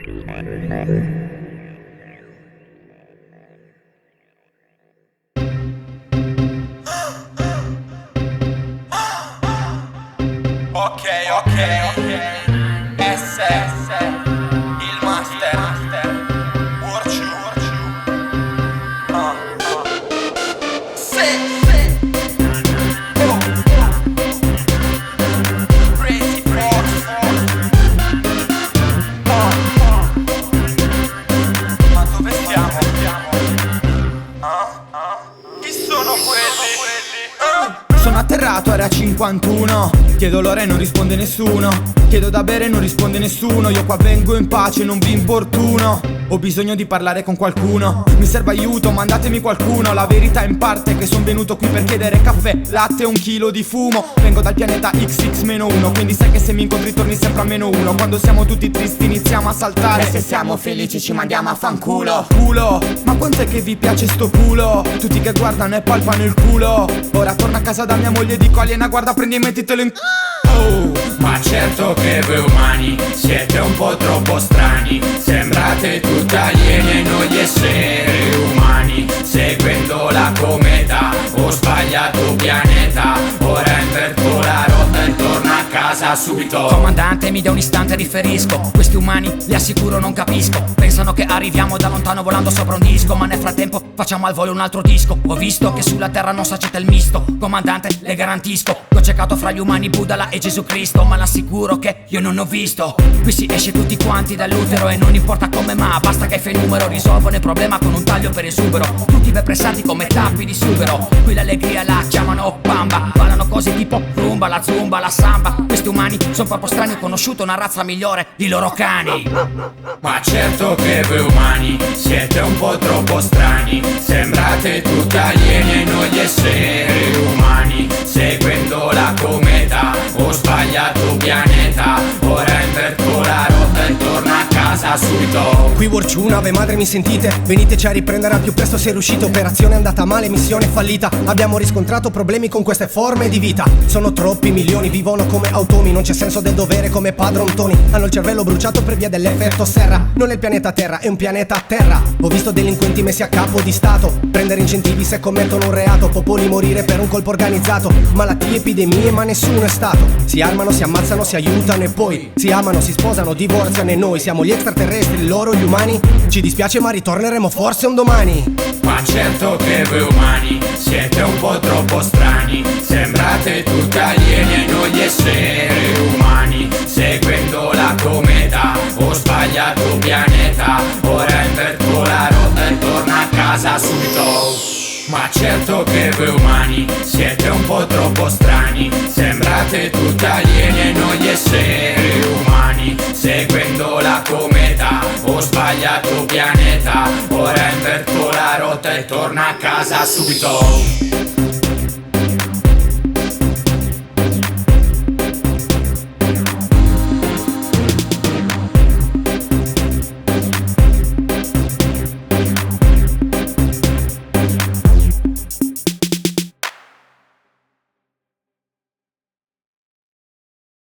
Ok, SS, il master, Worchu, Crazy Fox, ma dove stiamo? Chi sono quelli? Sono atterrato, area 51. Chiedo l'ora e non risponde nessuno. Chiedo da bere e non risponde nessuno. Io qua vengo in pace, non vi importuno. Ho bisogno di parlare con qualcuno. Mi serve aiuto, mandatemi qualcuno. La verità in parte è che sono venuto qui per chiedere caffè, latte e un chilo di fumo. Vengo dal pianeta XX-1, quindi sai che se mi incontri torni sempre a -1. Quando siamo tutti tristi iniziamo a saltare, e se siamo felici ci mandiamo a fanculo. Culo, ma quanto è che vi piace sto culo? Tutti che guardano e palpano il culo. Ora torno a casa da mia moglie e dico aliena, guarda prendi e mettitelo in Ma certo che voi umani siete un po' troppo strani. Sembrate tutti alieni e noi esseri umani. Seguendo la cometa ho sbagliato pianeta. Ora inverto la rotta e torno a casa subito. Comandante, mi dia un istante, riferisco. Questi umani, li assicuro, non capisco. Pensano che arriviamo da lontano volando sopra un disco, ma nel frattempo facciamo al volo un altro disco. Ho visto che sulla terra non s'accetta il misto. Comandante, le garantisco, ho cercato fra gli umani Buddha e Gesù Cristo, ma l'assicuro che io non ho visto. Qui si esce tutti quanti dall'utero e non importa come, ma basta che fai numero. Risolvono il problema con un taglio per esubero. Tutti pressati come tappi di sughero. Qui l'allegria la chiamano bamba. Ballano cose tipo rumba, la zumba, la samba. Questi umani sono proprio strani, ho conosciuto una razza migliore di loro cani. Ma certo che voi umani siete un po' troppo strani. Sembrate tutti alieni e noi esseri umani. Seguendo la cometa ho sbagliato pianeta. Ora inverto la rotta e torno a casa subito. Qui Worchu, ave madre mi sentite? Veniteci a riprendere al più presto se riuscite. Operazione andata male, missione fallita. Abbiamo riscontrato problemi con queste forme di vita. Sono troppi milioni, vivono come automi. Non c'è senso del dovere come Padron Tony. Hanno il cervello bruciato per via dell'effetto serra. Non è il pianeta Terra, è un pianeta a terra. Ho visto delinquenti messi a capo di stato. Prendere incentivi se commettono un reato. Popoli morire per un colpo organizzato. Malattie, epidemie, ma nessuno è stato. Si armano, si ammazzano, si aiutano e poi si amano, si sposano, divorziano. E noi siamo gli extraterrestri, loro gli umani. Ci dispiace ma ritorneremo forse un domani. Ma certo che voi umani siete un po' troppo strani. Sembrate tutti alieni e noi esseri umani. Seguendo la cometa ho sbagliato pianeta. Ora inverto la rotta e torno a casa subito. Ma certo che voi umani siete un po' troppo strani. Sembrate tutti alieni e noi esseri umani. Seguendo la cometa ho sbagliato pianeta. Ora inverto la rotta e torno a casa subito.